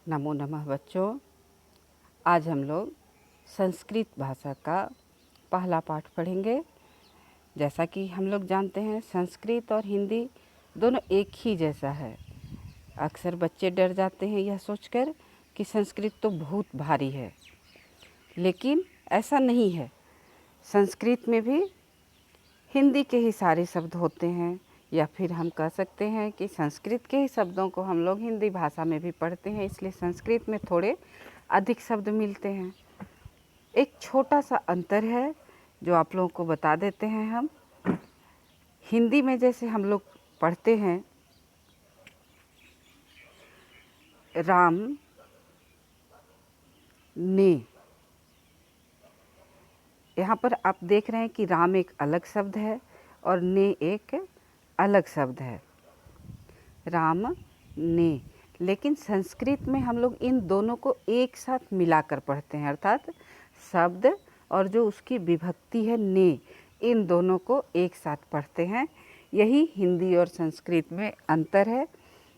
नमो नमः बच्चों। आज हम लोग संस्कृत भाषा का पहला पाठ पढ़ेंगे। जैसा कि हम लोग जानते हैं संस्कृत और हिंदी दोनों एक ही जैसा है। अक्सर बच्चे डर जाते हैं यह सोचकर कि संस्कृत तो बहुत भारी है, लेकिन ऐसा नहीं है। संस्कृत में भी हिंदी के ही सारे शब्द होते हैं, या फिर हम कह सकते हैं कि संस्कृत के ही शब्दों को हम लोग हिंदी भाषा में भी पढ़ते हैं, इसलिए संस्कृत में थोड़े अधिक शब्द मिलते हैं। एक छोटा सा अंतर है जो आप लोगों को बता देते हैं हम। हिंदी में जैसे हम लोग पढ़ते हैं राम ने, यहाँ पर आप देख रहे हैं कि राम एक अलग शब्द है और ने एक अलग शब्द है, राम ने। लेकिन संस्कृत में हम लोग इन दोनों को एक साथ मिलाकर पढ़ते हैं, अर्थात शब्द और जो उसकी विभक्ति है ने, इन दोनों को एक साथ पढ़ते हैं। यही हिंदी और संस्कृत में अंतर है,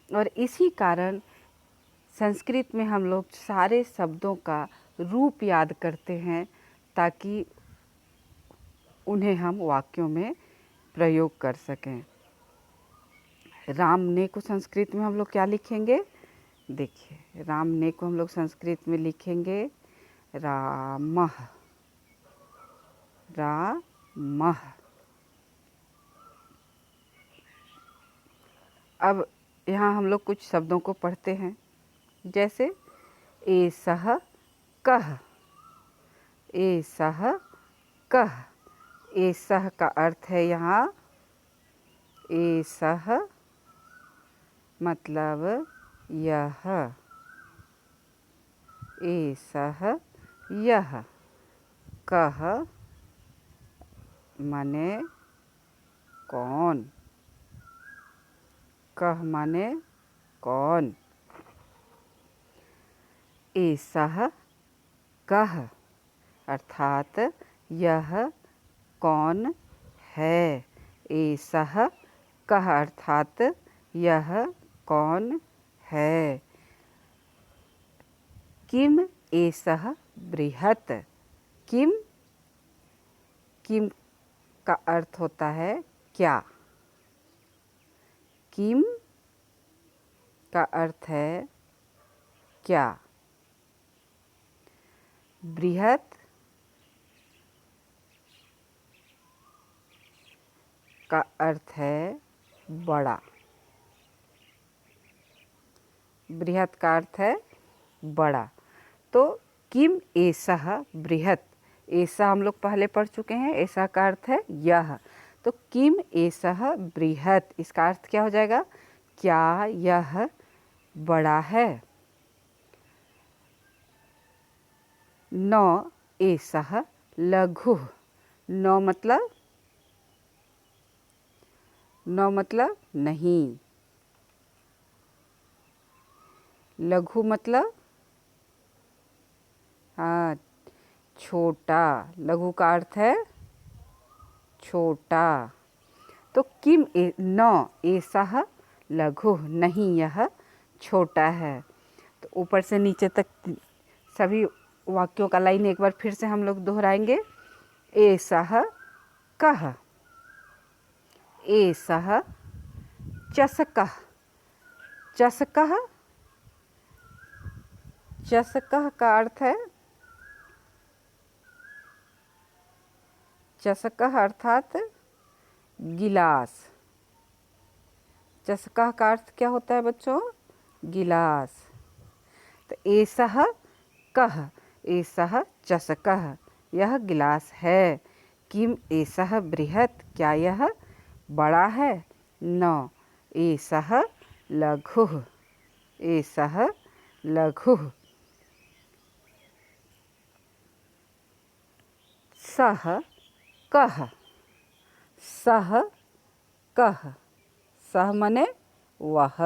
और इसी कारण संस्कृत में हम लोग सारे शब्दों का रूप याद करते हैं ताकि उन्हें हम वाक्यों में प्रयोग कर सकें। राम ने को संस्कृत में हम लोग क्या लिखेंगे? देखिए, राम ने को हम लोग संस्कृत में लिखेंगे रामः, रामः। अब यहाँ हम लोग कुछ शब्दों को पढ़ते हैं, जैसे एषः कः, एषः कः। एषः का अर्थ है यहाँ, एषः मतलब यह, एषः यह, कः माने कौन, कः माने कौन। एषः कः अर्थात यह कौन है, एषः कः अर्थात यह कौन है। किम एषः बृहत्, किम, किम का अर्थ होता है क्या, किम का अर्थ है क्या। बृहत् का अर्थ है बड़ा, बृहत् का अर्थ है बड़ा। तो किम एषः बृहत्, ऐसा हम लोग पहले पढ़ चुके हैं, ऐसा का अर्थ है यह। तो किम एषः बृहत्, इसका अर्थ क्या हो जाएगा? क्या यह बड़ा है। न एषः लघुः, न मतलब, न मतलब नहीं, लघु मतलब हाँ छोटा, लघु का अर्थ है छोटा। तो किम न एषः लघु, नहीं यह छोटा है। तो ऊपर से नीचे तक सभी वाक्यों का लाइन एक बार फिर से हम लोग दोहराएंगे। एषः कः, एषः चषकः, चषकः, चषकः का अर्थ है, चषकः अर्थात गिलास। चषकः का अर्थ क्या होता है बच्चों? गिलास। तो एषः कः, एषः चषकः, यह गिलास है। किम एषः बृहत्, क्या यह बड़ा है। न एषः लघुः, एषः लघुः। सः कः, सः कः, सः मने वह,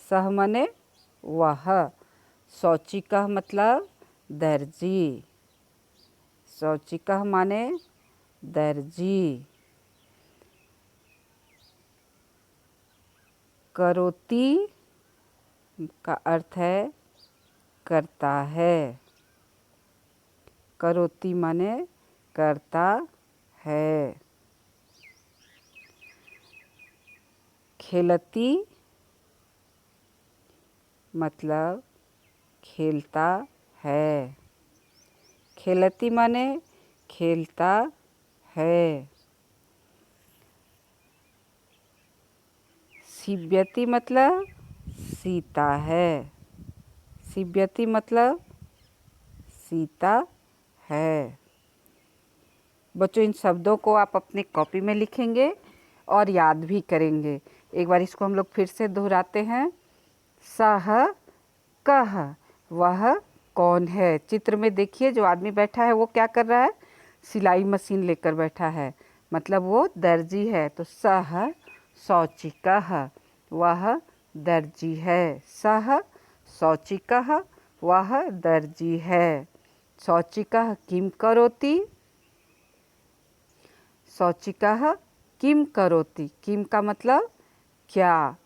सः मने वह। शौचिकः मतलब दर्जी, शौचिकः माने दर्जी। करोति का अर्थ है करता है। करोति माने करता है। खेलती मतलब खेलता है। खेलती माने खेलता है। सीव्यति मतलब सीता है। सीव्यति मतलब सीता है। बच्चों, इन शब्दों को आप अपनी कॉपी में लिखेंगे और याद भी करेंगे। एक बार इसको हम लोग फिर से दोहराते हैं। सह कह वह कौन है। चित्र में देखिए, जो आदमी बैठा है वो क्या कर रहा है? सिलाई मशीन लेकर बैठा है, मतलब वो दर्जी है। तो सह शौचिकः वह दर्जी है। सह शौचिकः वह दर्जी है। शौचिकः किम करोति? शौचिकः किम करोति। किम का मतलब क्या,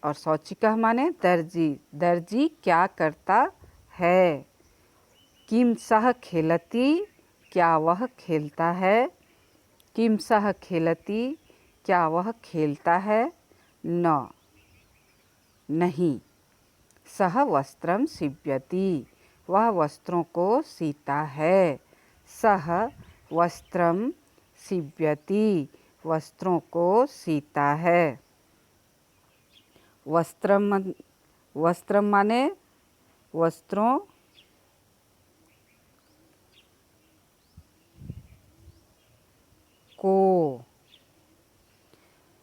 और शौचिकः माने दर्जी। दर्जी क्या करता है। किम सह खेलति क्या वह खेलता है। किम सह खेलति क्या वह खेलता है। न नहीं। सह वस्त्रम सीव्यति वह वस्त्रों को सीता है। सह वस्त्रम सीव्यति वस्त्रों को सीता है। वस्त्रम माने वस्त्रों को,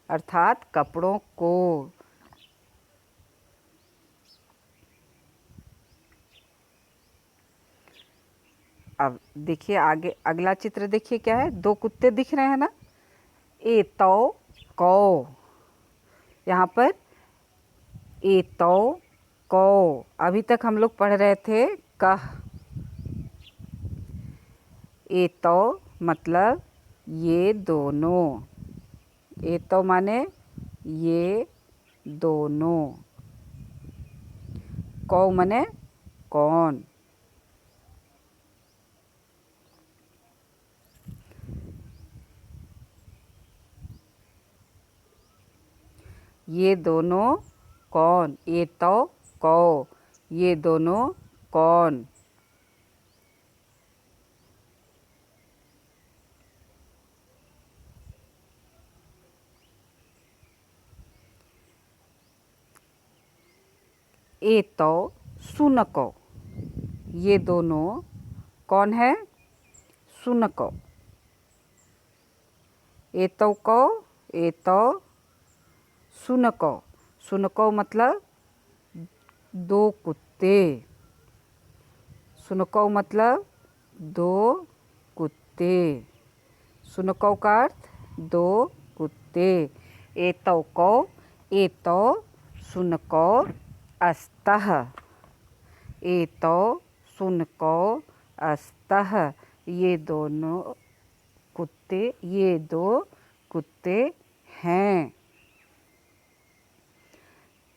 अर्थात कपड़ों को। अब देखिए आगे, अगला चित्र देखिए क्या है। दो कुत्ते दिख रहे हैं ना। ए तो कौ, यहाँ पर ए तो कौ। अभी तक हम लोग पढ़ रहे थे कह। ए तो मतलब ये दोनों। ए तो माने ये दोनों। कौ माने कौन। ये दोनों कौन। ये तो कौ ये दोनों कौन। ए तो सुनको ये दोनों कौन है। सुनको। ए तो को ए तो सुनको। सुनको मतलब दो कुत्ते। सुनको मतलब दो कुत्ते। सुनको का अर्थ दो कुत्ते। ए तो सुनको अस्तः। ए तो सुनको अस्तः ये दोनों कुत्ते, ये दो कुत्ते हैं।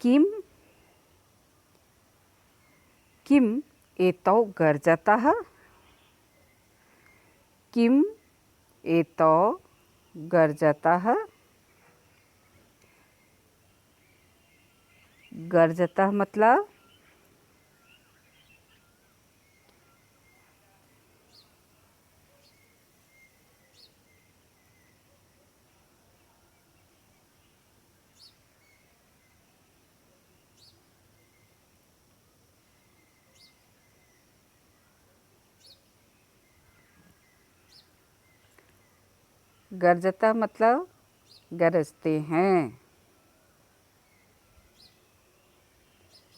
किम किम एतौ गर्जतः। किम एतौ गर्जतः। गर्जतः मतलब गर्जतः मतलब गरजते हैं।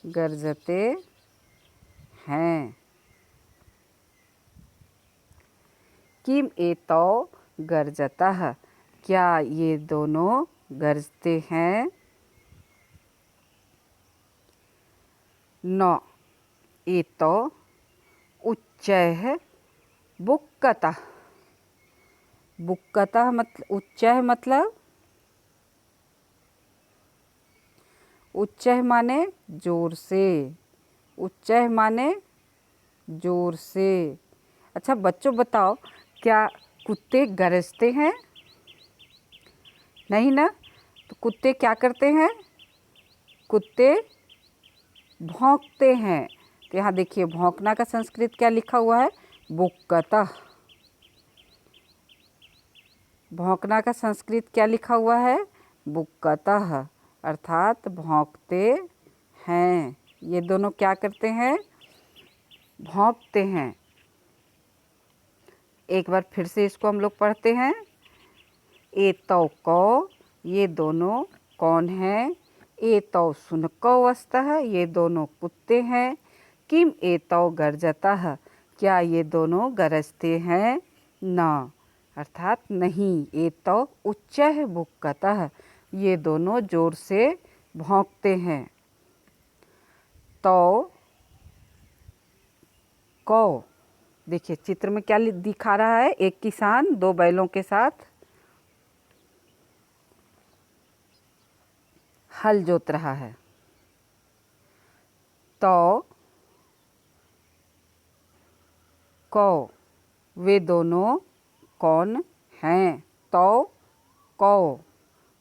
गरजते हैं। किम एतौ गर्जतः क्या ये दोनों गरजते हैं। न एतौ उच्चैः बुक्कतः। बुक्कतः मतलब उच्चैः मतलब उच्चैः माने जोर से। उच्चैः माने जोर से। अच्छा बच्चों बताओ, क्या कुत्ते गरजते हैं? नहीं ना। तो कुत्ते क्या करते हैं? कुत्ते भौंकते हैं। तो यहाँ देखिए भौंकना का संस्कृत क्या लिखा हुआ है? बुक्कतः। भौंकना का संस्कृत क्या लिखा हुआ है? बुक्कतः, अर्थात भौंकते हैं। ये दोनों क्या करते हैं? भौंकते हैं। एक बार फिर से इसको हम लोग पढ़ते हैं। एतौ कौ, ये दोनों कौन हैं? एतौ शुनकौ अस्तः, ये दोनों कुत्ते हैं। किम एतौ गर्जतः, क्या ये दोनों गरजते हैं? न, अर्थात नहीं। एतौ उच्चैः बुक्कतः, ये दोनों जोर से भौंकते हैं। तौ कौ, देखिए चित्र में क्या दिखा रहा है? एक किसान दो बैलों के साथ हल जोत रहा है। तौ कौ, वे दोनों कौन हैं? तौ कौ,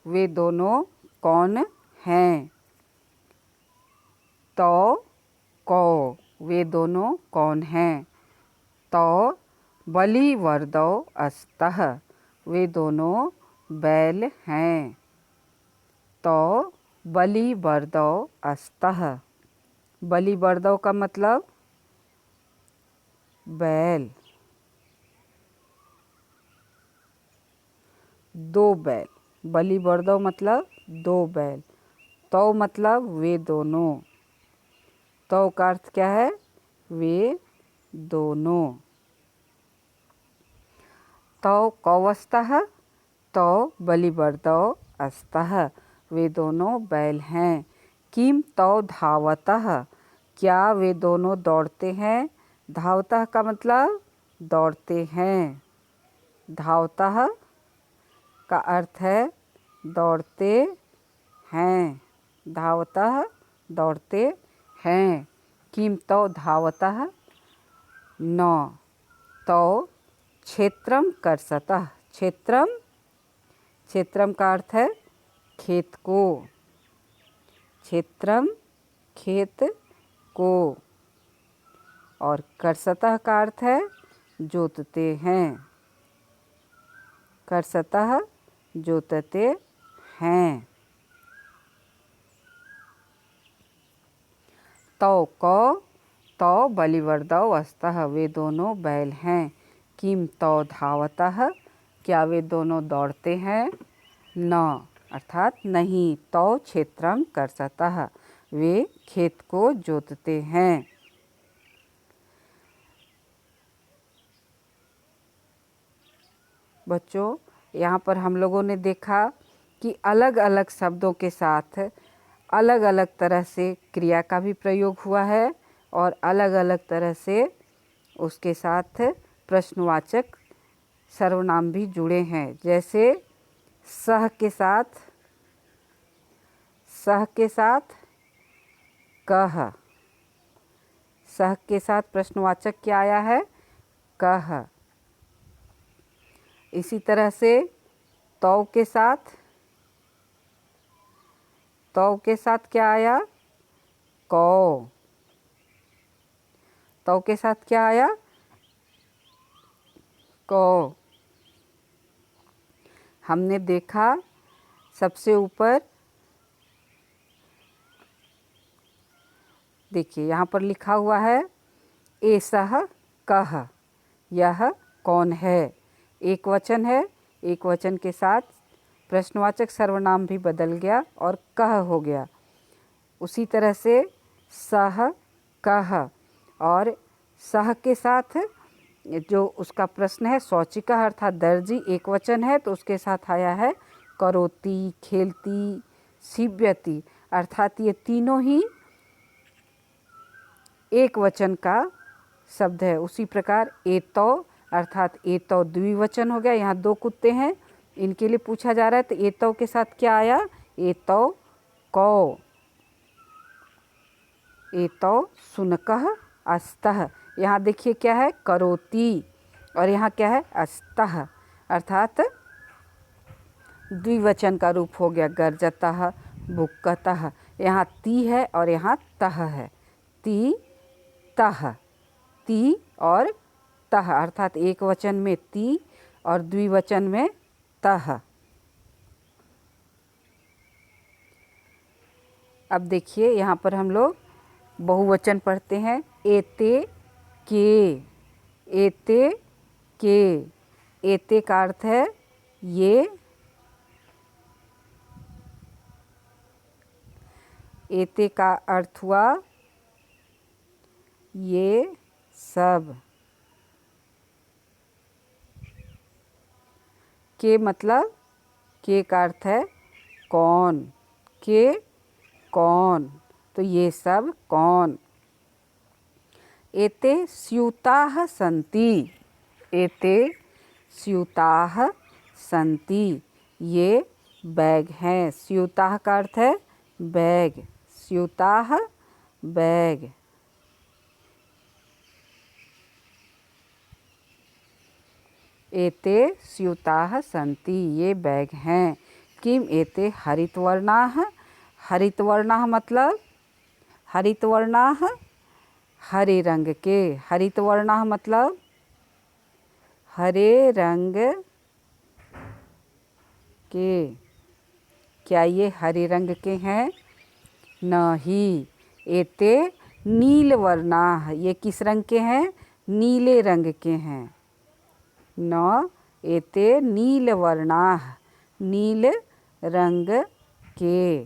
वे दोनों कौन हैं? तौ कौ, वे दोनों कौन हैं? तौ बलिवर्दौ अस्तः, वे दोनों बैल हैं। तौ बलिवर्दौ अस्तः, बलिवर्दौ का मतलब बैल, दो बैल। बलिवर्दौ मतलब दो बैल। तौ मतलब वे दोनों। तौ का अर्थ क्या है? वे दोनों। तौ कौस्तः, तौ बलिवर्दौ अस्तः, वे दोनों बैल हैं। किम तौ धावतः, क्या वे दोनों दौड़ते हैं? धावतः का मतलब दौड़ते हैं। धावतः का अर्थ है दौड़ते हैं। धावतः दौड़ते हैं। किम तौ धावतः न तौ क्षेत्रम कर्षतः, क्षेत्रम, क्षेत्रम का अर्थ है खेत को। क्षेत्रम खेत को, और कर्षतः का अर्थ है जोतते हैं। कर्षतः जोतते हैं। तौ कौ, तौ बलिवर्दौ अस्तः, वे दोनों बैल हैं। किम तौ धावतः, क्या वे दोनों दौड़ते हैं? न, अर्थात नहीं। तौ क्षेत्रम कर्षतः, वे खेत को जोतते हैं। बच्चों, यहाँ पर हम लोगों ने देखा कि अलग अलग शब्दों के साथ अलग अलग तरह से क्रिया का भी प्रयोग हुआ है और अलग अलग तरह से उसके साथ प्रश्नवाचक सर्वनाम भी जुड़े हैं। जैसे सह के साथ कह, सह के साथ प्रश्नवाचक क्या आया है? कह। इसी तरह से तौ के साथ क्या आया? कौ। तौ के साथ क्या आया? कौ। हमने देखा सबसे ऊपर, देखिए यहाँ पर लिखा हुआ है एषः कः, यह कौन है। एक वचन है, एक वचन के साथ प्रश्नवाचक सर्वनाम भी बदल गया और कह हो गया। उसी तरह से सह कह, और सह के साथ जो उसका प्रश्न है शौचिकः अर्थात दर्जी, एक वचन है तो उसके साथ आया है करोति, खेलती, सीव्यति, अर्थात ये तीनों ही एक वचन का शब्द है। उसी प्रकार एतौ अर्थात एतौ द्विवचन हो गया। यहाँ दो कुत्ते हैं, इनके लिए पूछा जा रहा है, तो एतौ के साथ क्या आया? एतौ कौ। एतौ शुनकः अस्तः। यहाँ देखिए क्या है, करोति, और यहाँ क्या है, अस्तः, अर्थात द्विवचन का रूप हो गया, गर्जतः, भुक्कतः। यहाँ ती है और यहाँ तह है, ती तह, ती और तह, अर्थात एक वचन में ती और द्विवचन में तह। अब देखिए यहाँ पर हम लोग बहुवचन पढ़ते हैं, एते के, एते के। एते का अर्थ है ये, एते का अर्थ हुआ ये सब। के मतलब, के का अर्थ है कौन, के कौन, तो ये सब कौन। एते स्यूताः सन्ति, एते स्यूताः सन्ति, ये बैग हैं। स्यूताः का अर्थ है बैग, स्यूताः बैग। एते स्यूताः सन्ति, ये बैग हैं। किम एते हरितवर्णाः, हरितवर्णाः मतलब, हरितवर्णाः हरे रंग के, हरितवर्णाः मतलब हरे रंग के। क्या ये हरे रंग के हैं? नहीं। एते नीलवर्णाः, ये किस रंग के हैं? नीले रंग के हैं। न एते नीलवर्णाः, नील रंग के,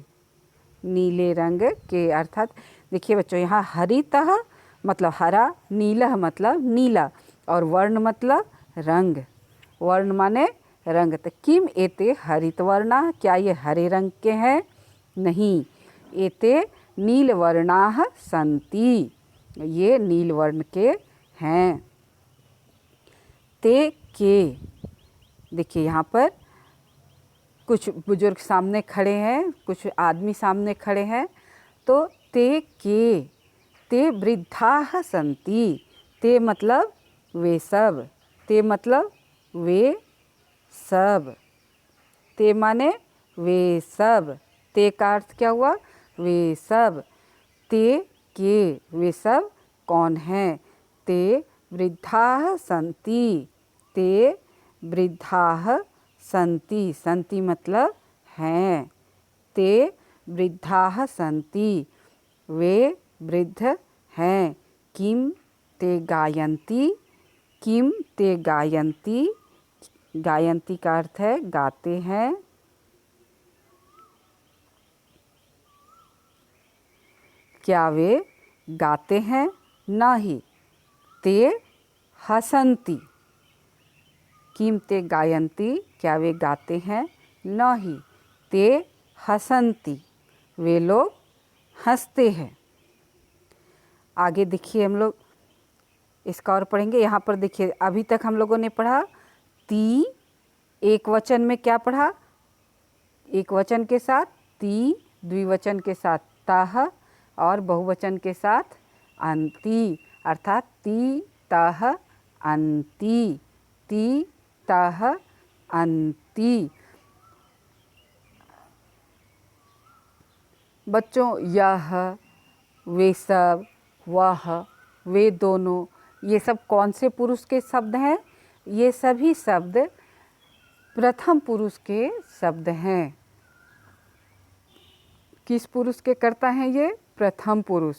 नीले रंग के, अर्थात देखिए बच्चों, यहाँ हरितः मतलब हरा, नीलः मतलब नीला, और वर्ण मतलब रंग, वर्ण माने रंग। तो किम एते हरितवर्णाः, क्या ये हरे रंग के हैं? नहीं। एते नीलवर्णाः सन्ति, ये नील वर्ण के हैं। ते के, देखिए यहाँ पर कुछ बुजुर्ग सामने खड़े हैं, कुछ आदमी सामने खड़े हैं, तो ते के, ते वृद्धाः सन्ति, ते मतलब वे सब, ते मतलब वे सब, ते माने वे सब, ते का अर्थ क्या हुआ? वे सब। ते के, वे सब कौन हैं? ते वृद्धाः सन्ति, ते वृद्धाः सन्ति, सन्ति मतलब हैं। ते वृद्धाः सन्ति, वे वृद्ध हैं। किम ते गायन्ति, किम ते गायन्ति, गायन्ति का अर्थ है गाते हैं। क्या वे गाते हैं? नहीं। ते हसन्ति, किम ते गायन्ति, क्या वे गाते हैं? नहीं। ते हसन्ति, वे लोग हंसते हैं। आगे देखिए हम लोग इसका और पढ़ेंगे। यहाँ पर देखिए अभी तक हम लोगों ने पढ़ा ती, एक वचन में क्या पढ़ा? एक वचन के साथ ती, द्विवचन के साथ तह, और बहुवचन के साथ अंति, अर्थात ती तह अंति, ती तह अंति। बच्चों, यह, वे सब, वह, वे दोनों, ये सब कौन से पुरुष के शब्द हैं? ये सभी शब्द प्रथम पुरुष के शब्द हैं। किस पुरुष के कर्ता हैं ये? प्रथम पुरुष।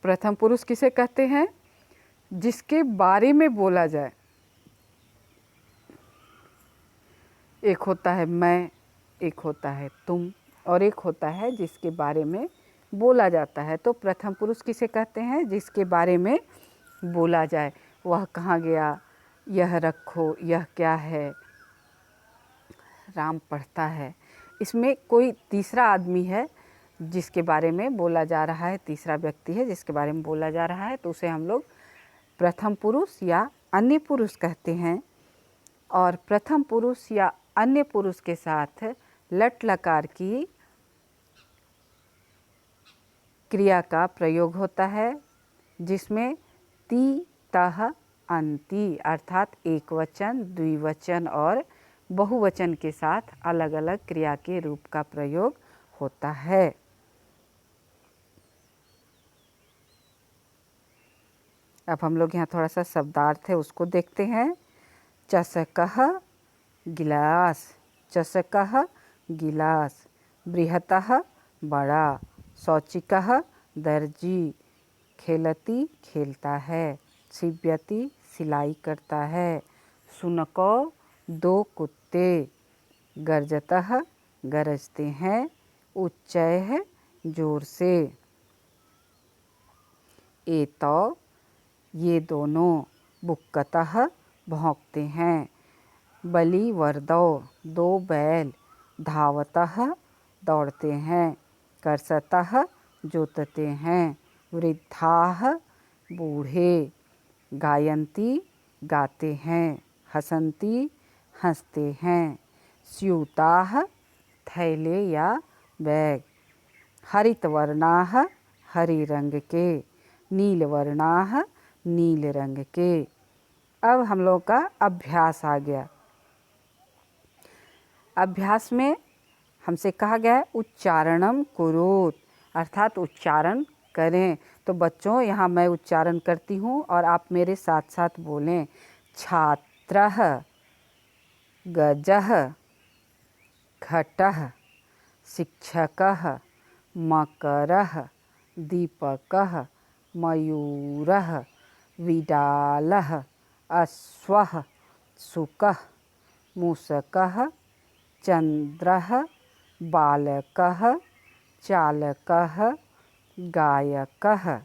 प्रथम पुरुष किसे कहते हैं? जिसके बारे में बोला जाए। एक होता है मैं, एक होता है तुम, और एक होता है जिसके बारे में बोला जाता है। तो प्रथम पुरुष किसे कहते हैं? जिसके बारे में बोला जाए। वह कहाँ गया, यह रखो, यह क्या है, राम पढ़ता है। इसमें कोई तीसरा आदमी है जिसके बारे में बोला जा रहा है, तीसरा व्यक्ति है जिसके बारे में बोला जा रहा है, तो उसे हम लोग प्रथम पुरुष या अन्य पुरुष कहते हैं। और प्रथम पुरुष या अन्य पुरुष के साथ लट लकार की क्रिया का प्रयोग होता है जिसमें ती तह अंति अर्थात एक वचन, द्विवचन और बहुवचन के साथ अलग अलग क्रिया के रूप का प्रयोग होता है। अब हम लोग यहाँ थोड़ा सा शब्दार्थ है उसको देखते हैं। चषकः गिलास, चषकः गिलास। बृहतः बड़ा, शौचिकः दर्जी, खेलती खेलता है, सीव्यति सिलाई करता है, शुनको दो कुत्ते, गर्जतः गरजते हैं, उच्चैः जोर से। एतौ ये दोनों, बुक्कतः भौंकते हैं, बलिवर्दौ दो बैल, धावतः दौड़ते हैं, करसतः जोतते हैं, वृद्धाः बूढ़े, गायन्ति गाते हैं, हसन्ति हंसते हैं, स्यूताः थैले या बैग, हरितवर्णाः हरे रंग के, नीलवर्णाः नील रंग के। अब हम लोग का अभ्यास आ गया। अभ्यास में हमसे कहा गया है उच्चारणम कुरुत अर्थात उच्चारण करें। तो बच्चों यहाँ मैं उच्चारण करती हूँ और आप मेरे साथ साथ बोलें। छात्रः, गजः, घटः, शिक्षकः, मकरः, दीपकः, मयूरः, विडालः, अश्वः, शुकः, मूषकः, चंद्रः, बालकः, चालकः, गायकः।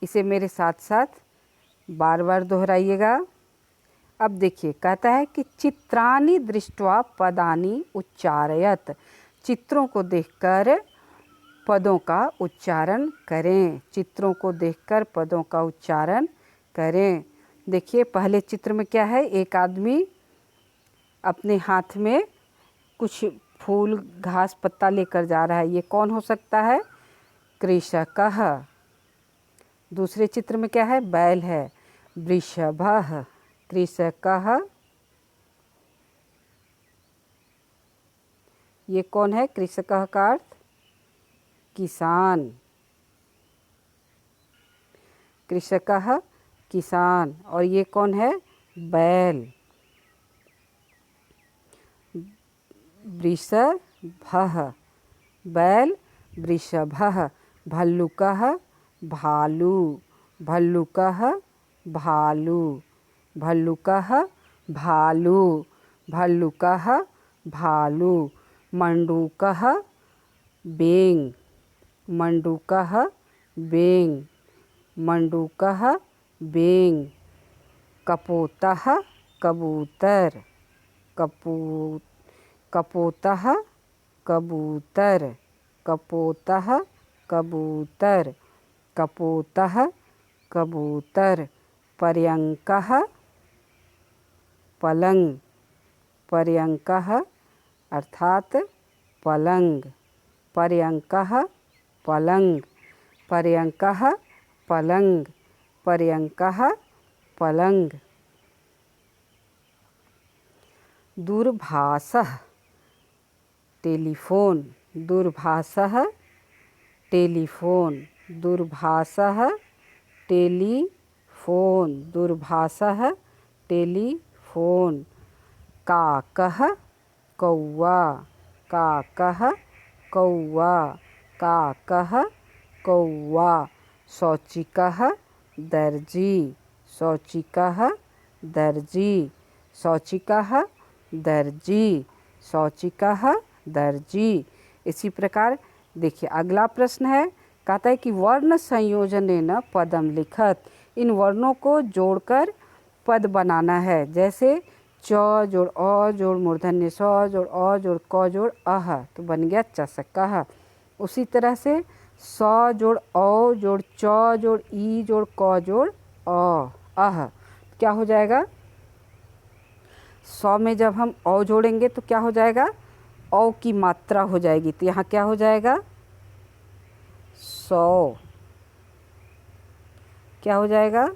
इसे मेरे साथ साथ बार बार दोहराइएगा। अब देखिए कहता है कि चित्राणि दृष्ट्वा पदानि उच्चारयत, चित्रों को देखकर पदों का उच्चारण करें, चित्रों को देखकर पदों का उच्चारण करें। देखिए पहले चित्र में क्या है, एक आदमी अपने हाथ में कुछ फूल घास पत्ता लेकर जा रहा है, ये कौन हो सकता है, कृषकः। दूसरे चित्र में क्या है, बैल है, वृषभः, कृषकः। ये कौन है, कृषकः का अर्थ किसान, कृषकः किसान। और ये कौन है, बैल, वृषभः, बैल वृषभः। भल्लुकः भालू, भल्लुकः भालू, भल्लुकः भालू, भल्लुकः भालू। मंडूकः बेंग, मंडूकः बेंग, मंडूकः बेंग। कपोतः कबूतर, कपोतः कबूतर, कपोतः कबूतर, कपोतः कबूतर। पर्यंकः पलंग, पर्यंकः अर्थात पलंग, पर्यंकः पलंग, पर्यंकः पलंग, पर्यंकः पलंग। दूरभाषः टेलीफोन, दूरभाषः टेलीफोन, दूरभाषः टेलीफोन, दूरभाषः टेलीफोन। काकः कौवा, काकः कौवा, काकः कौवा। शौचिकः दर्जी, शौचिकः दर्जी, शौचिकः दर्जी, शौचिकः दर्जी। इसी प्रकार देखिए अगला प्रश्न है, कहता है कि वर्ण संयोजनेन पदम लिखत, इन वर्णों को जोड़कर पद बनाना है। जैसे च जोड़ अ जोड़ मूर्धन्य स जोड़ अ जोड़ क जोड़ अह, तो बन गया चषकः। उसी तरह से स जोड़ औ जोड़ च जोड़ ई जोड़ क जोड़ अह, क्या हो जाएगा, सौ में जब हम औ जोड़ेंगे तो क्या हो जाएगा, औ की मात्रा हो जाएगी, तो यहाँ क्या हो जाएगा, सौ, क्या हो जाएगा?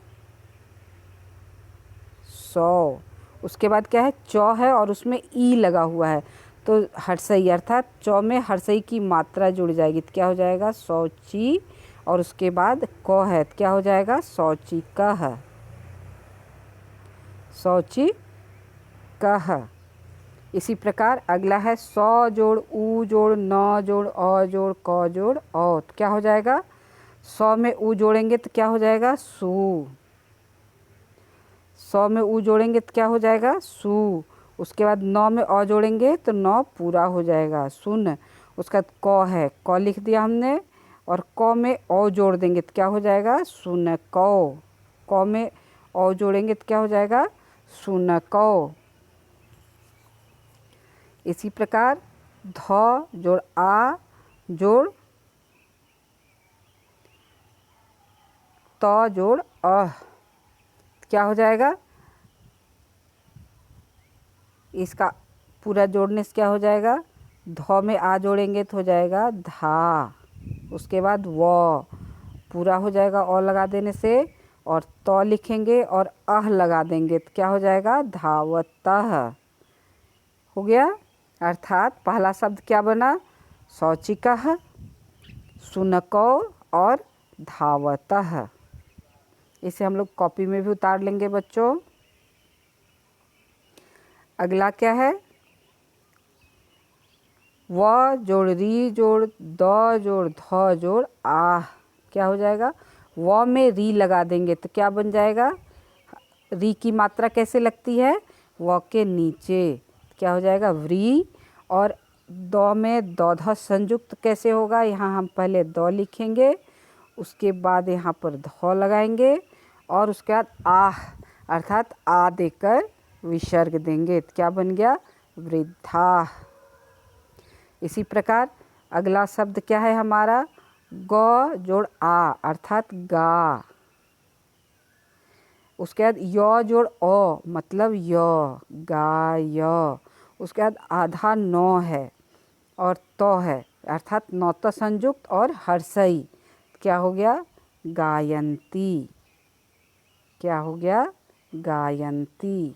सौ। उसके बाद क्या है? चौ है और उसमें ई लगा हुआ है, तो हर्सई अर्थात चौ में हर्सई की मात्रा जुड़ जाएगी, तो क्या हो जाएगा? शौची। और उसके बाद क है, तो क्या हो जाएगा? शौची कह, शौची कह। इसी प्रकार अगला है सौ जोड़ ऊ जोड़ न जोड़ अ जोड़ क जोड़ औ, तो क्या हो जाएगा? सौ में ऊ जोड़ेंगे तो क्या हो जाएगा? सू। सौ में ऊ जोड़ेंगे तो क्या हो जाएगा? सू। उसके बाद नौ में अ जोड़ेंगे तो नौ पूरा हो जाएगा, सुन। उसका बाद क है, क लिख दिया हमने, और क में औ जोड़ देंगे तो क्या हो जाएगा? सुन कौ। क में औ जोड़ेंगे तो क्या हो जाएगा? सुन कौ। इसी प्रकार ध जोड़ आ जोड़ त जोड़ अह, क्या हो जाएगा? इसका पूरा जोड़ने से क्या हो जाएगा? ध में आ जोड़ेंगे तो हो जाएगा धा। उसके बाद व पूरा हो जाएगा अ लगा देने से, और त लिखेंगे और अह लगा देंगे तो क्या हो जाएगा? धावतः हो गया। अर्थात पहला शब्द क्या बना? शौचिकः, शुनकौ और धावतः। इसे हम लोग कॉपी में भी उतार लेंगे बच्चों। अगला क्या है? व जोड़ री जोड़ द जोड़ ध जोड़ आह, क्या हो जाएगा? व में री लगा देंगे तो क्या बन जाएगा? री की मात्रा कैसे लगती है? व के नीचे, क्या हो जाएगा? व्री। और द में द ध संयुक्त कैसे होगा? यहाँ हम पहले द लिखेंगे, उसके बाद यहाँ पर ध लगाएंगे, और उसके बाद आह अर्थात आ देकर विसर्ग देंगे तो क्या बन गया? वृद्धा। इसी प्रकार अगला शब्द क्या है हमारा? ग जोड़ आ अर्थात गा। उसके बाद य जोड़ अ मतलब य, गाय। उसके बाद आधा नौ है और तो है अर्थात नौत संयुक्त और हर्षई, क्या हो गया? गायंती। क्या हो गया? गायंती।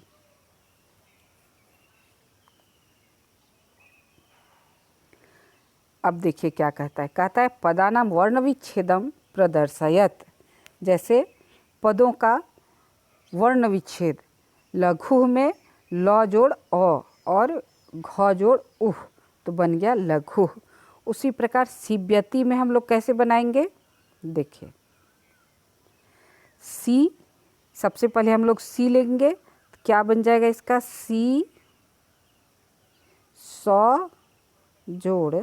अब देखिए क्या कहता है? कहता है पदानाम वर्ण विच्छेदम प्रदर्शयत। जैसे पदों का वर्ण विच्छेद, लघु में ल जोड़ अ और घ जोड़ उह, तो बन गया लघु। उसी प्रकार सिव्यति में हम लोग कैसे बनाएंगे? देखिए, सी, सबसे पहले हम लोग सी लेंगे तो क्या बन जाएगा इसका? सी सौ जोड़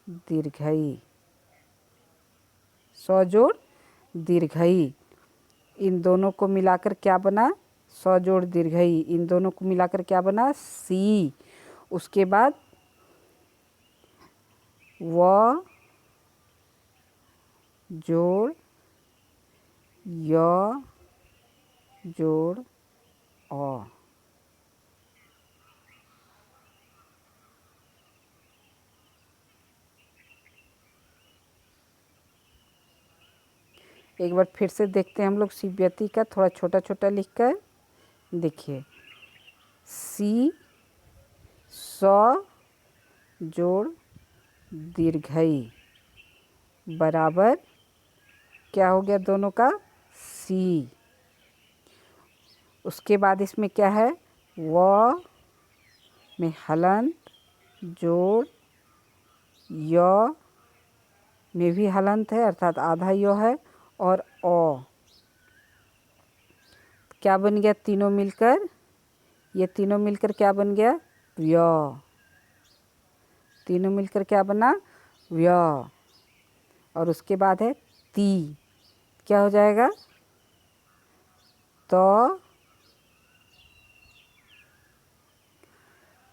दीर्घई, सौ जोड़ दीर्घई। इन दोनों को मिलाकर क्या बना? सौ जोड़ दीर्घई। इन दोनों को मिलाकर क्या बना? सी। उसके बाद व जोड़ य जोड़ अ, एक बार फिर से देखते हैं हम लोग सिव्यति का, थोड़ा छोटा छोटा लिखकर। देखिए, सी सौ जोड़ दीर्घई बराबर क्या हो गया दोनों का? सी। उसके बाद इसमें क्या है? व में हलंत जोड़ य में भी हलंत है अर्थात आधा य है, और अ, क्या बन गया तीनों मिलकर? ये तीनों मिलकर क्या बन गया? व्य। तीनों मिलकर क्या बना? व्य। और उसके बाद है ती, क्या हो जाएगा? तो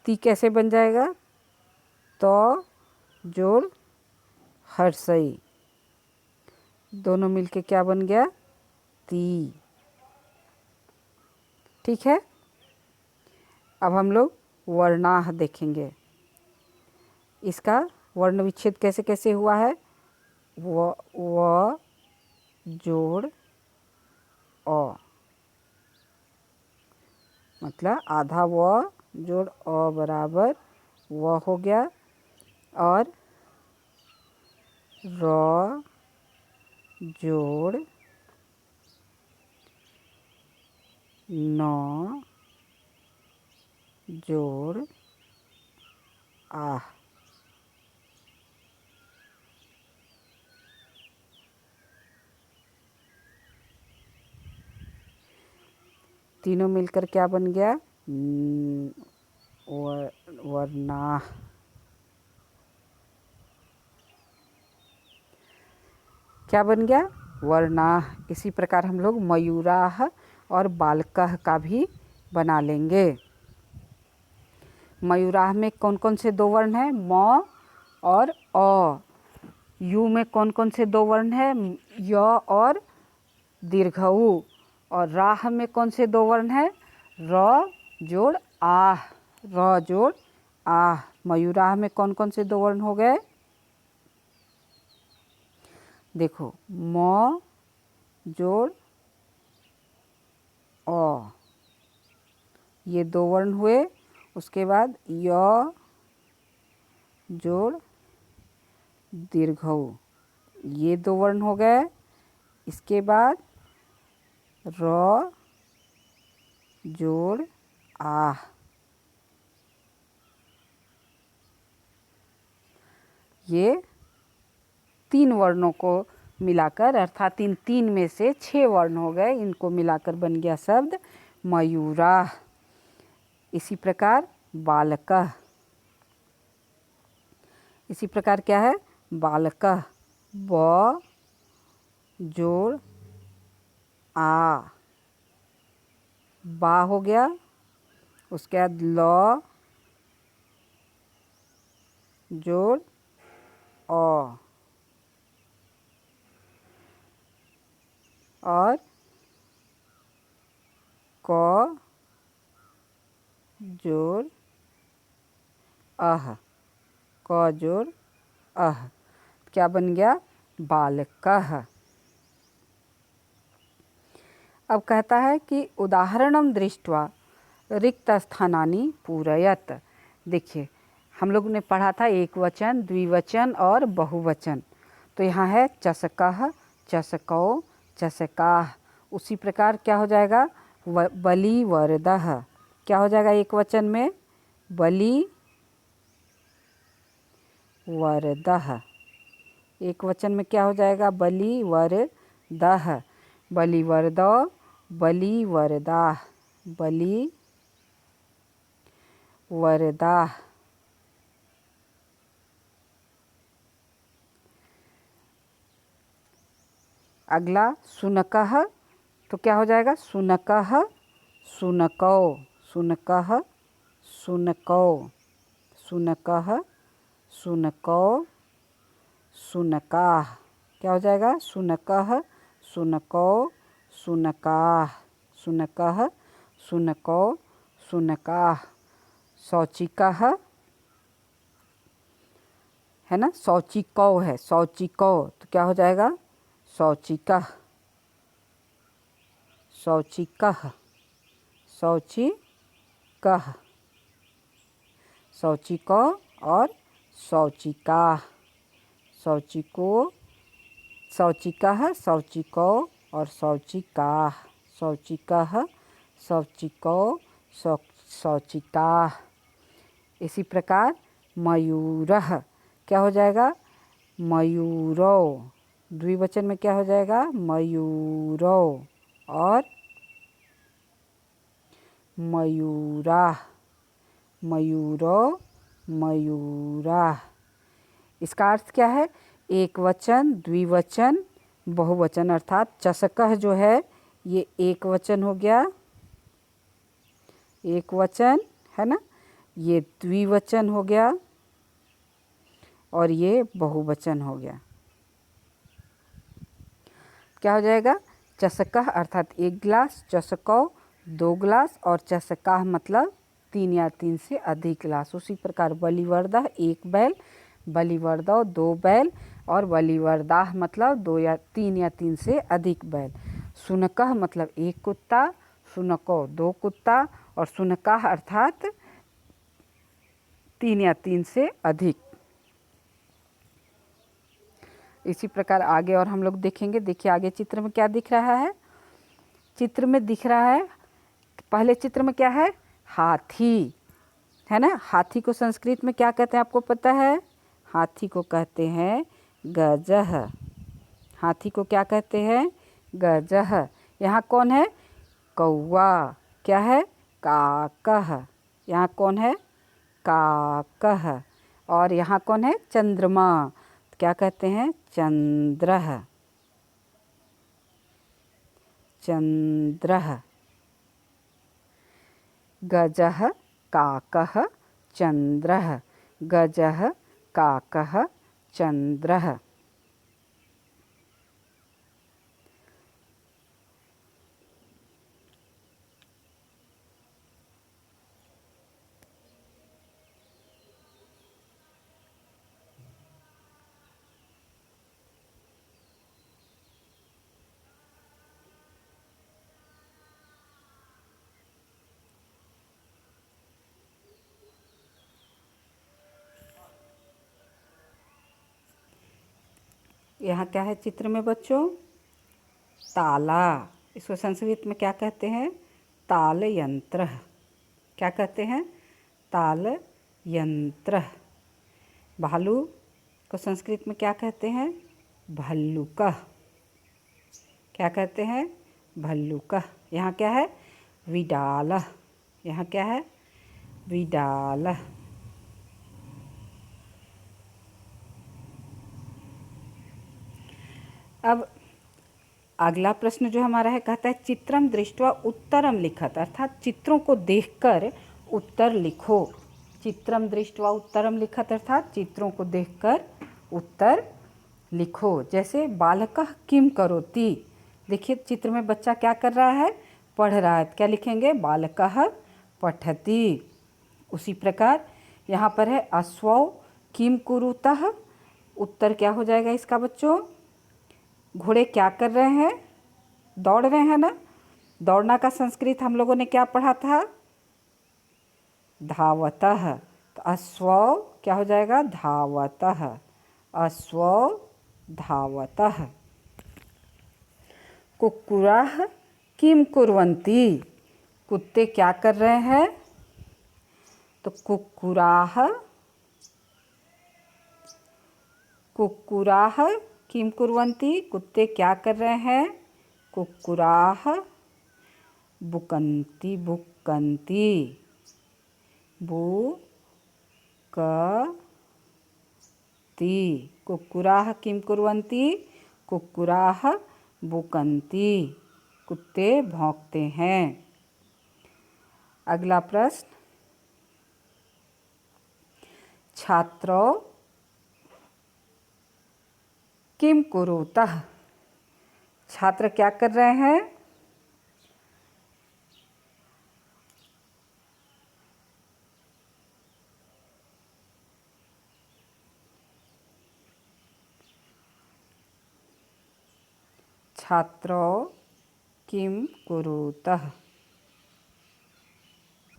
ती कैसे बन जाएगा? तो जोड़ हर्षई, दोनों मिलके क्या बन गया? ती। ठीक है। अब हम लोग वर्णाह देखेंगे। इसका वर्ण विच्छेद कैसे कैसे हुआ है? व जोड़ अ, मतलब आधा व जोड़ अ बराबर व हो गया। और र जोड़ न जोड़ आह। तीनों मिलकर क्या बन गया? वरना। क्या बन गया? वर्णाह। इसी प्रकार हम लोग मयूराह और बालकः का भी बना लेंगे। मयूराह में कौन कौन से दो वर्ण हैं? म और अ। यू में कौन कौन से दो वर्ण हैं? य और दीर्घ उ। और राह में कौन से दो वर्ण हैं? र जोड़ आह। र जोड़ आह। मयूराह में कौन कौन से दो वर्ण हो गए? देखो, म जोड़ अ, ये दो वर्ण हुए। उसके बाद य जोड़ दीर्घ उ, ये दो वर्ण हो गए। इसके बाद र जोड़ आह, ये तीन वर्णों को मिलाकर, अर्थात इन तीन में से 6 वर्ण हो गए, इनको मिलाकर बन गया शब्द मयूराह। इसी प्रकार बालकः। इसी प्रकार क्या है? बालकः, ब जोड़ आ, बा हो गया। उसके बाद ल जोड़ अ, और क जोड़ अह, क जोड़ अह, क्या बन गया? बालकः। अब कहता है कि उदाहरणं दृष्ट्वा रिक्तस्थानानि पूरयत। देखिए, हम लोग ने पढ़ा था एक वचन, द्विवचन और बहुवचन। तो यहाँ है चषकः, चषकौ, चषकाः। उसी प्रकार क्या हो जाएगा? बलिवर्दः। क्या हो जाएगा एक वचन में? बलिवर्दः। एक वचन में क्या हो जाएगा? बलिवर्दः। बलिवर्दौ, बलिवर्दाः, बलिवर्दाः। अगला शुनकः। तो क्या हो जाएगा? शुनकः, शुनकौ, शुनकः, शुनकौ, शुनकः, शुनकौ, शुनकाः। क्या हो जाएगा? शुनकः, शुनकौ, शुनकाः, शुनकः, शुनकौ, शुनकाः। शौचिकः है ना, शौचिकौ है, शौचिकौ। तो क्या हो जाएगा? शौचिकः, शौचिकः, शौचिकः, शौचिकौ और शौचिकाः। शौचिको, शौचिकः, शौचिकौ और शौचिकाः। शौचिकः, शौचिकौ, शौचिकाः। इसी प्रकार मयूरः। क्या हो जाएगा? मयूरौ। द्विवचन में क्या हो जाएगा? मयूरौ और मयूराः। मयूरौ, मयूराः। इसका अर्थ क्या है? एक वचन, द्विवचन, बहुवचन। अर्थात चषकः जो है ये एक वचन हो गया, एक वचन है ना, ये द्विवचन हो गया और ये बहुवचन हो गया। क्या हो जाएगा? चषकः अर्थात एक गिलास, चषकौ 2 गिलास और चषकाः मतलब 3 या 3 से अधिक गिलास। उसी प्रकार बलिवर्दः 1 बैल, बलिवर्दौ 2 बैल, और बलिवर्दाह मतलब 2 या 3 से अधिक बैल। शुनकः मतलब एक कुत्ता, शुनको 2 कुत्ता और शुनकाः अर्थात 3 या 3 से अधिक। इसी प्रकार आगे और हम लोग देखेंगे। देखिए आगे चित्र में क्या दिख रहा है। चित्र में दिख रहा है, पहले चित्र में क्या है, हाथी है ना। हाथी को संस्कृत में क्या कहते हैं आपको पता है? हाथी को कहते हैं गजः। हाथी को क्या कहते हैं? गजः। यहाँ कौन है? कौवा। क्या है? काकः। यहाँ कौन है? काकः। और यहाँ कौन है? चंद्रमा। क्या कहते हैं? चंद्रः। चंद्रः। गजः काकः चंद्रः। गजः काकः चंद्रः। यहाँ क्या है चित्र में बच्चों? ताला। इसको संस्कृत में क्या कहते हैं? ताल यंत्र। क्या कहते हैं? ताल यंत्र। भालू को संस्कृत में क्या कहते हैं? भल्लुकः। क्या कहते हैं? भल्लुकः। यहाँ क्या है? विडालः। यहाँ क्या है? विडालः। अब अगला प्रश्न जो हमारा है, कहता है चित्रम दृष्ट्वा उत्तरम लिखत, अर्थात चित्रों को देखकर उत्तर लिखो। चित्रम दृष्ट्वा उत्तरम लिखत अर्थात चित्रों को देखकर उत्तर लिखो। जैसे बालकः किम करोति। देखिए चित्र में बच्चा क्या कर रहा है? पढ़ रहा है। क्या लिखेंगे? बालकः पठति। उसी प्रकार यहाँ पर है अश्वौ किम कुरुतः। उत्तर क्या हो जाएगा इसका बच्चों? घोड़े क्या कर रहे हैं? दौड़ रहे हैं ना। दौड़ना का संस्कृत हम लोगों ने क्या पढ़ा था? धावतः। तो अश्वौ क्या हो जाएगा? धावतः। अश्वौ धावतः। कुक्कुराः किम कुर्वन्ति। कुत्ते क्या कर रहे हैं? तो कुक्कुराः किम कुर्वन्ति। कुत्ते क्या कर रहे हैं? कुक्कुराः बुकन्ति। बुकन्ति। बुकति। कुक्कुराः किम कुर्वन्ति। कुक्कुराः बुकन्ति। कुत्ते भौंकते हैं। अगला प्रश्न, छात्रौ किम कुरुतः। छात्र क्या कर रहे हैं? छात्रौ किम कुरुतः।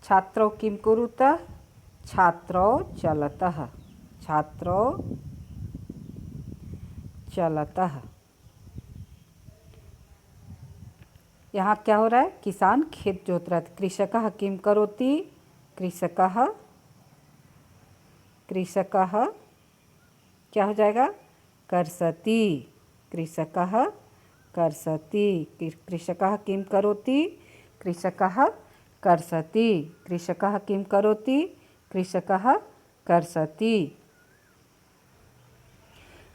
छात्रौ किम कुरुतः। छात्रौ चलतः। छात्रौ चलतः। यहाँ क्या हो रहा है? किसान खेत जोत रहा है। कृषकः किम करोति। कृषकः क्या हो जाएगा? कर्षति। कृषकः कर्षति। कृषकः किम करोति। कृषकः कर्षति। कृषकः किम करोति। कृषकः कर्षति।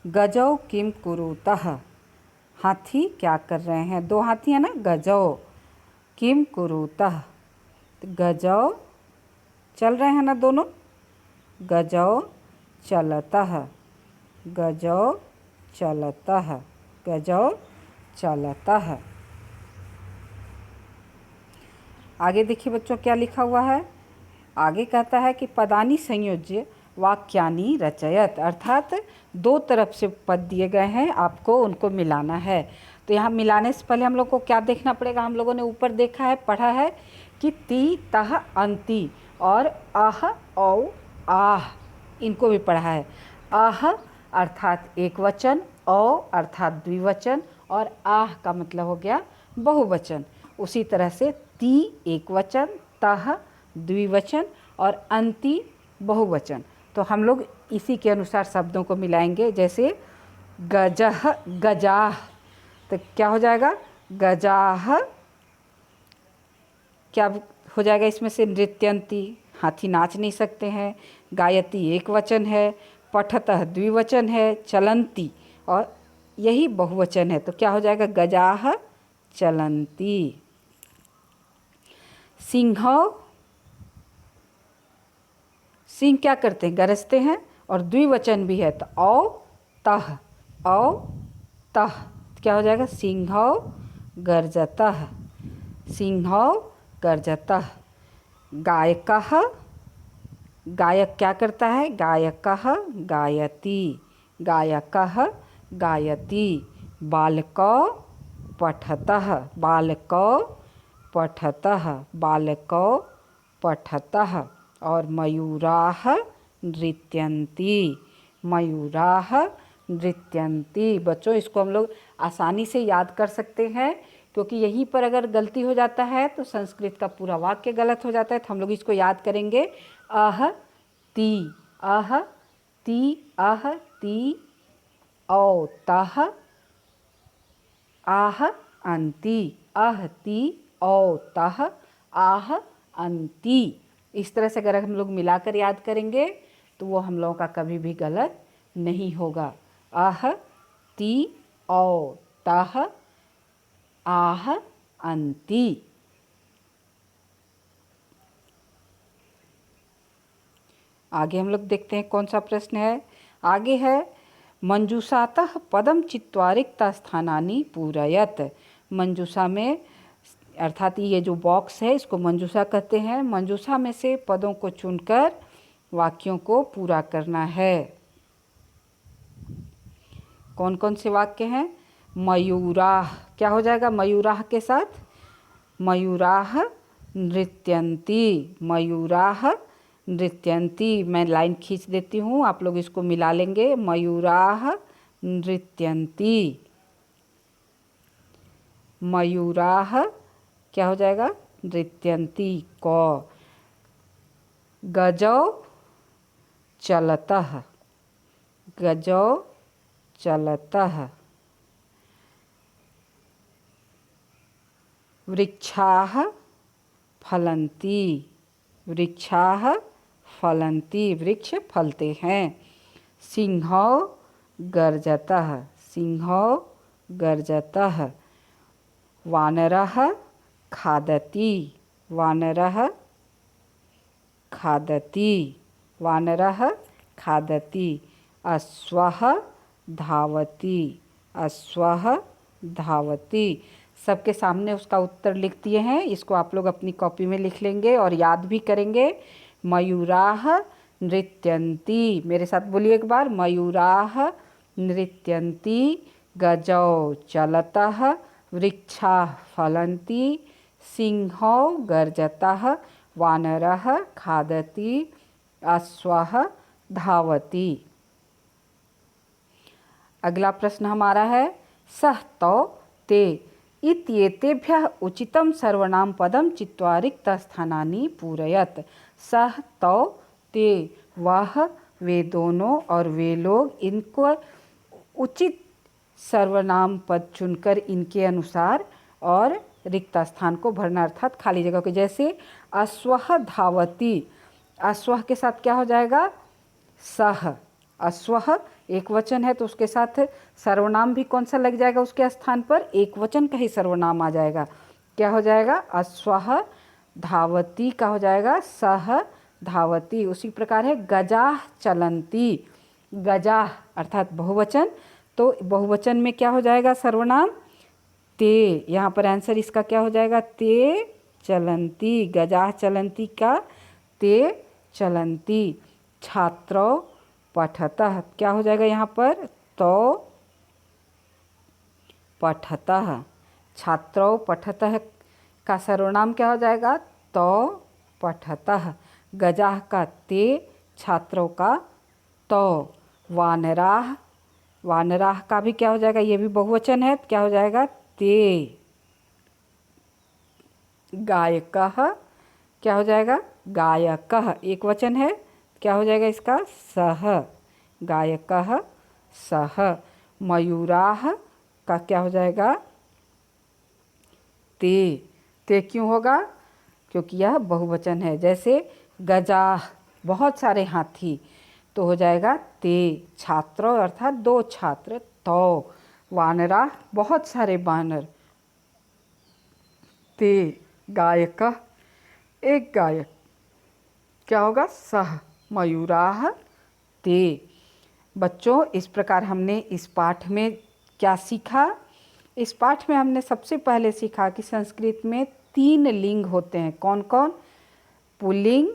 गजौ किम कुरुतः। हाथी क्या कर रहे हैं? 2 हाथी है ना। गजौ किम कुरुतः। गजौ चल रहे हैं ना दोनों। गजौ चलतः। गजौ चलतः। गजौ चलतः। आगे देखिए बच्चों क्या लिखा हुआ है। आगे कहता है कि पदानि संयोज्य वाक्यानि रचयत, अर्थात दो तरफ से पद दिए गए हैं, आपको उनको मिलाना है। तो यहाँ मिलाने से पहले हम लोग को क्या देखना पड़ेगा? हम लोगों ने ऊपर देखा है, पढ़ा है कि ती तह अंति और अह औ आह, इनको भी पढ़ा है। अह अर्थात एक वचन, औ अर्थात द्विवचन और आह का मतलब हो गया बहुवचन। उसी तरह से ती एक वचन, तह द्विवचन और अंति बहुवचन। तो हम लोग इसी के अनुसार शब्दों को मिलाएंगे। जैसे गजह गजाह, तो क्या हो जाएगा? गजाह क्या हो जाएगा इसमें से? नृत्यंती, हाथी नाच नहीं सकते हैं। गायती एक वचन है, पठतः द्विवचन है, चलंती और यही बहुवचन है। तो क्या हो जाएगा? गजाह चलंती। सिंह, सिंह क्या करते हैं? गरजते हैं और द्विवचन भी है, तो औ तह, औ तह क्या हो जाएगा? सिंह गर्जतः, सिंह गर्जतः। गायकः, गायक क्या करता है? गायकः गायति, गायकः गायति। बालकौ पठतः, बालकौ पठतः, बालकौ पठतः। और मयूराः नृत्यन्ति, मयूराः नृत्यन्ति। बच्चों इसको हम लोग आसानी से याद कर सकते हैं, क्योंकि यहीं पर अगर गलती हो जाता है तो संस्कृत का पूरा वाक्य गलत हो जाता है। तो हम लोग इसको याद करेंगे। अह ती, अह ती, अह ती, औ तह, आह अंति, अह ती, औ तह, आह अंति। इस तरह से अगर हम लोग मिलाकर याद करेंगे तो वो हम लोगों का कभी भी गलत नहीं होगा। अह ती, औ तह, आह अंति। आगे हम लोग देखते हैं कौन सा प्रश्न है। आगे है मंजूषातः पदम चित्वा रिक्ता स्थानानि पूरयत। मंजूषा में अर्थात ये जो बॉक्स है इसको मंजूषा कहते हैं। मंजूषा में से पदों को चुनकर वाक्यों को पूरा करना है। कौन कौन से वाक्य हैं? मयूराः क्या हो जाएगा मयूराः के साथ? मयूराः नृत्यन्ति, मयूराः नृत्यन्ति। मैं लाइन खींच देती हूँ, आप लोग इसको मिला लेंगे। मयूराः नृत्यन्ति, मयूराः क्या हो जाएगा? नृत्यन्ति। क गजौ चलतः, गजौ चलतः। वृक्षाः फलन्ति, वृक्षाः फलन्ति, वृक्ष फलते हैं। सिंहो गर्जतः, सिंहो गर्जतः। वानरः खादति, वानरः खादति, वानरः खादति। अश्वः धावति, अश्वः धावति। सबके सामने उसका उत्तर लिख दिए हैं, इसको आप लोग अपनी कॉपी में लिख लेंगे और याद भी करेंगे। मयूराः नृत्यन्ति, मेरे साथ बोलिए एक बार। मयूराः नृत्यन्ति, गजौ चलतः, वृक्षाः फलन्ति, सिंहो गर्जतः, वानरः खादति, अश्वः धावति। अगला प्रश्न हमारा है सह तौ ते इत्येतेभ्यः उचितं सर्वनाम पदम चित्वा रिक्तस्थानानि पूरयत। सह तौ ते वह, वे दोनों और वे लोग, इनको उचित सर्वनाम पद चुनकर इनके अनुसार और रिक्त स्थान को भरना, अर्थात खाली जगह को। जैसे अश्वः धावति, अश्वः के साथ क्या हो जाएगा? सह। अश्वः एक वचन है तो उसके साथ सर्वनाम भी कौन सा लग जाएगा? उसके स्थान पर एक वचन का ही सर्वनाम आ जाएगा। क्या हो जाएगा? अश्वः धावति का हो जाएगा सह धावति। उसी प्रकार है गजाः चलन्ति, गजाः अर्थात बहुवचन, तो बहुवचन में क्या हो जाएगा सर्वनाम? ते। यहाँ पर आंसर इसका क्या हो जाएगा? ते चलन्ति, गजाः चलन्ति का ते चलन्ति। छात्रौ पठतः, क्या हो जाएगा यहाँ पर, तो पठतः। छात्रौ पठतः का सर्वनाम क्या हो जाएगा, तो पठतः। गजाः का ते, छात्रों का तो। वानराः, वानराः का भी क्या हो जाएगा, ये भी बहुवचन है, क्या हो जाएगा, ते। गायकः क्या हो जाएगा, गायकः एक वचन है, क्या हो जाएगा इसका, सः। गायकः सः। मयूराः का क्या हो जाएगा, ते। ते क्यों होगा, क्योंकि यह बहुवचन है। जैसे गजाः बहुत सारे हाथी, तो हो जाएगा ते। छात्र अर्थात दो छात्र, तो। वानराः बहुत सारे बानर, ते। गायक एक गायक, क्या होगा, सह। मयूराः ते। बच्चों, इस प्रकार हमने इस पाठ में क्या सीखा। इस पाठ में हमने सबसे पहले सीखा कि संस्कृत में 3 लिंग होते हैं। कौन कौन, पुल्लिंग,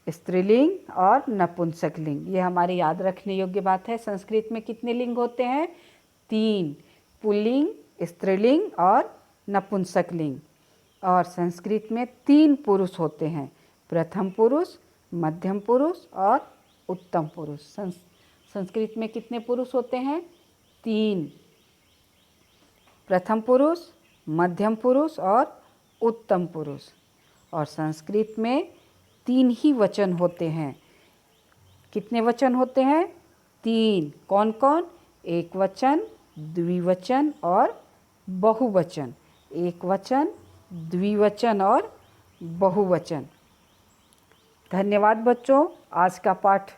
स्त्रीलिंग और नपुंसक लिंग। ये हमारी याद रखने योग्य बात है। संस्कृत में कितने लिंग होते हैं, 3, पुल्लिंग, स्त्रीलिंग और नपुंसक लिंग। और संस्कृत में 3 पुरुष होते हैं, प्रथम पुरुष, मध्यम पुरुष और उत्तम पुरुष। संस्कृत में कितने पुरुष होते हैं, 3, प्रथम पुरुष, मध्यम पुरुष और उत्तम पुरुष। और संस्कृत में 3 ही वचन होते हैं। कितने वचन होते हैं, 3। कौन कौन, एक वचन, द्विवचन और बहुवचन। एक वचन, द्विवचन और बहुवचन। धन्यवाद बच्चों, आज का पाठ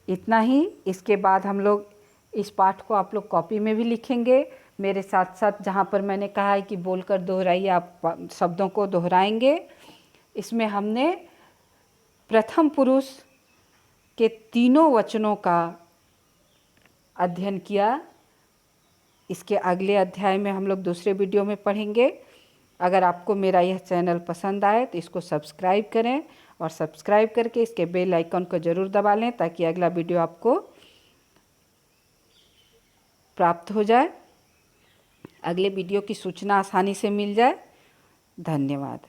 इतना ही। इसके बाद हम लोग इस पाठ को आप लोग कॉपी में भी लिखेंगे मेरे साथ साथ। जहाँ पर मैंने कहा है कि बोलकर दोहराइए, आप शब्दों को दोहराएंगे। इसमें हमने प्रथम पुरुष के तीनों वचनों का अध्ययन किया। इसके अगले अध्याय में हम लोग दूसरे वीडियो में पढ़ेंगे। अगर आपको मेरा यह चैनल पसंद आए तो इसको सब्सक्राइब करें और सब्सक्राइब करके इसके बेल आइकन को ज़रूर दबा लें ताकि अगला वीडियो आपको प्राप्त हो जाए, अगले वीडियो की सूचना आसानी से मिल जाए। धन्यवाद।